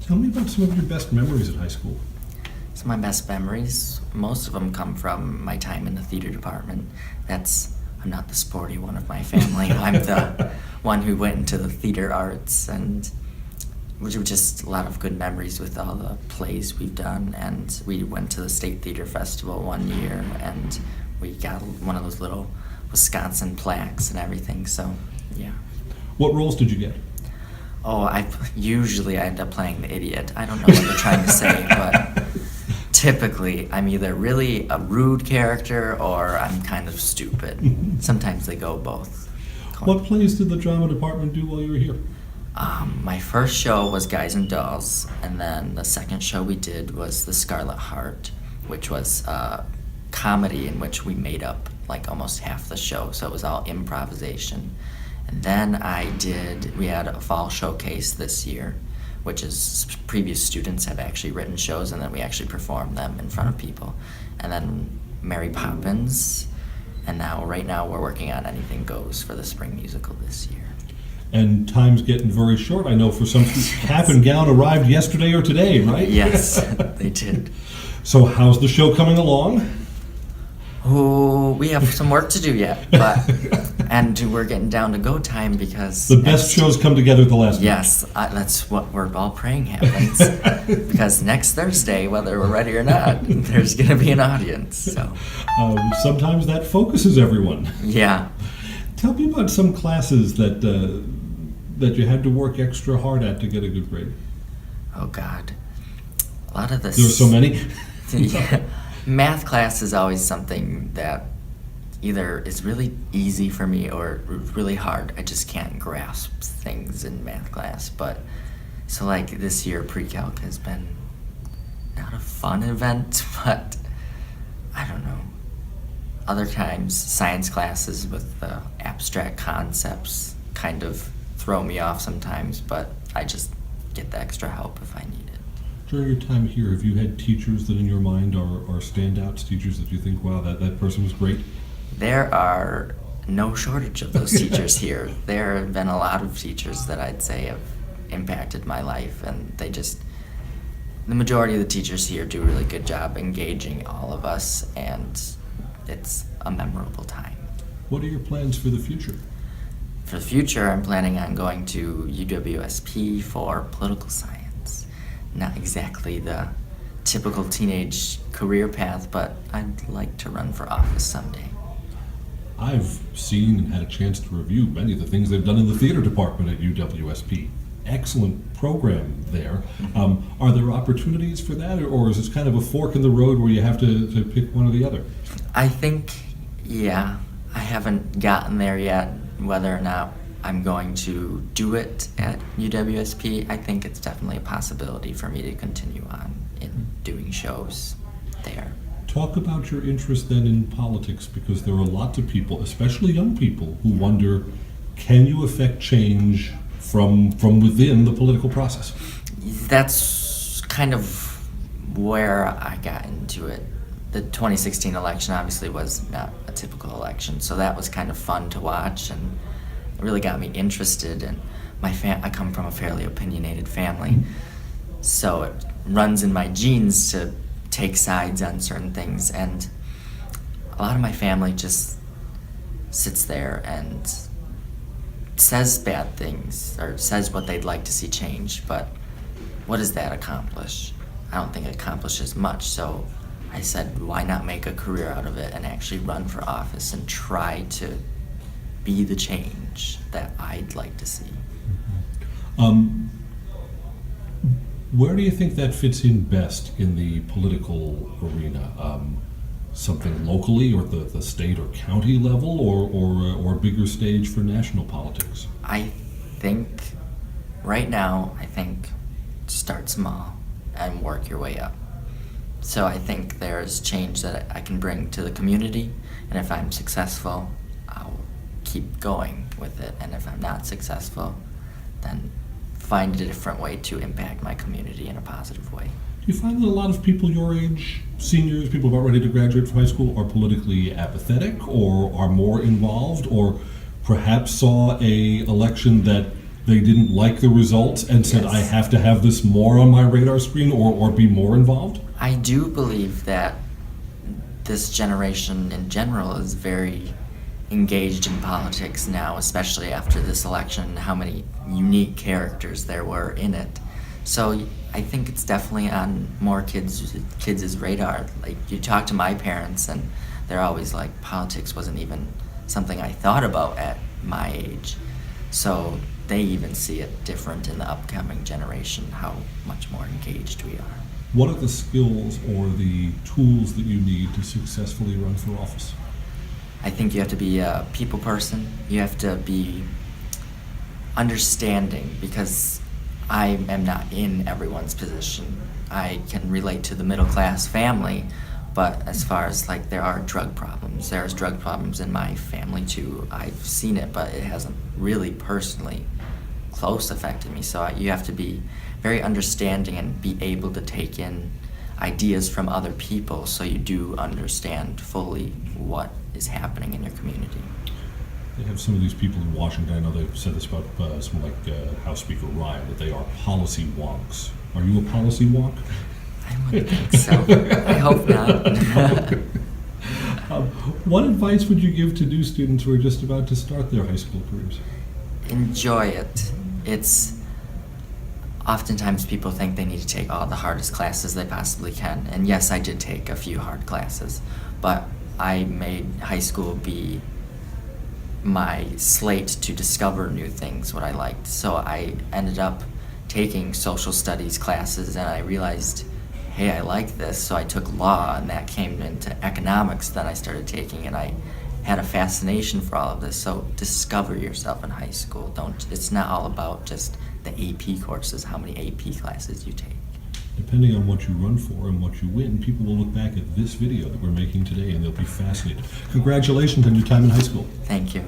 Tell me about some of your best memories at high school. So my best memories, most of them come from my time in the theater department. I'm not the sporty one of my family. I'm the one who went into the theater arts, and which were just a lot of good memories with all the plays we've done. And we went to the State Theater Festival one year, and we got one of those little Wisconsin plaques and everything, so yeah. What roles did you get? Oh, I end up playing the idiot. I don't know what they're trying to say, but typically I'm either really a rude character or I'm kind of stupid. Sometimes they go both. What plays did the drama department do while you were here? My first show was Guys and Dolls, and then the second show we did was The Scarlet Heart, which was a comedy in which we made up like almost half the show, so it was all improvisation. And then we had a fall showcase this year, which is previous students have actually written shows, and then we actually perform them in front of people. And then Mary Poppins, and right now we're working on Anything Goes for the spring musical this year. And time's getting very short. I know for some cap and gown arrived yesterday or today, right? Yes, they did. So how's the show coming along? Oh, we have some work to do yet, and we're getting down to go time because the best shows come together at the last minute. Yes, that's what we're all praying happens. Because next Thursday, whether we're ready or not, there's going to be an audience. So sometimes that focuses everyone. Yeah. Tell me about some classes that you had to work extra hard at to get a good grade. Oh God, a lot of this. There were so many. Yeah. Math class is always something that either is really easy for me or really hard. I just can't grasp things in math class. But so like this year, pre-calc has been not a fun event, but I don't know. Other times, science classes with the abstract concepts kind of throw me off sometimes, but I just get the extra help if I need it. During your time here, have you had teachers that in your mind are standouts, teachers that you think, wow, that person was great? There are no shortage of those teachers here. There have been a lot of teachers that I'd say have impacted my life, and the majority of the teachers here do a really good job engaging all of us, and it's a memorable time. What are your plans for the future? For the future, I'm planning on going to UWSP for political science. Not exactly the typical teenage career path, but I'd like to run for office someday. I've seen and had a chance to review many of the things they've done in the theater department at UWSP. Excellent program there. Are there opportunities for that, or is this kind of a fork in the road where you have to pick one or the other? I think, yeah. I haven't gotten there yet, whether or not I'm going to do it at UWSP. I think it's definitely a possibility for me to continue on in doing shows there. Talk about your interest then in politics, because there are lots of people, especially young people, who wonder, can you affect change from within the political process? That's kind of where I got into it. The 2016 election obviously was not a typical election, so that was kind of fun to watch, and it really got me interested. And I come from a fairly opinionated family, so it runs in my genes to take sides on certain things, and a lot of my family just sits there and says bad things or says what they'd like to see change, but what does that accomplish? I don't think it accomplishes much, so I said, why not make a career out of it and actually run for office and try to be the change that I'd like to see. Where do you think that fits in best in the political arena? Something locally or the state or county level, or a bigger stage for national politics? I think right now, start small and work your way up. So I think there's change that I can bring to the community, and if I'm successful, I'll keep going with it, and if I'm not successful, then find a different way to impact my community in a positive way. Do you find that a lot of people your age, seniors, people about ready to graduate from high school, are politically apathetic or are more involved, or perhaps saw a election that they didn't like the results and said, Yes. I have to have this more on my radar screen or be more involved? I do believe that this generation in general is very engaged in politics now, especially after this election, how many unique characters there were in it. So I think it's definitely on more kids' radar. Like, you talk to my parents and they're always like, politics wasn't even something I thought about at my age. So they even see it different in the upcoming generation, how much more engaged we are. What are the skills or the tools that you need to successfully run for office? I think you have to be a people person. You have to be understanding, because I am not in everyone's position. I can relate to the middle class family, but as far as like, there are drug problems. There's drug problems in my family too. I've seen it, but it hasn't really personally close affected me. So you have to be very understanding and be able to take in ideas from other people, so you do understand fully what is happening in your community. They have some of these people in Washington, I know they've said this about someone like House Speaker Ryan, that they are policy wonks. Are you a policy wonk? I wouldn't think so. I hope not. What advice would you give to new students who are just about to start their high school careers? Enjoy it. It's oftentimes people think they need to take all the hardest classes they possibly can. And yes, I did take a few hard classes, but I made high school be my slate to discover new things, what I liked. So I ended up taking social studies classes, and I realized, hey, I like this. So I took law, and that came into economics. Then I started taking, and I had a fascination for all of this. So discover yourself in high school. It's not all about just the AP courses, how many AP classes you take. Depending on what you run for and what you win, people will look back at this video that we're making today and they'll be fascinated. Congratulations on your time in high school. Thank you.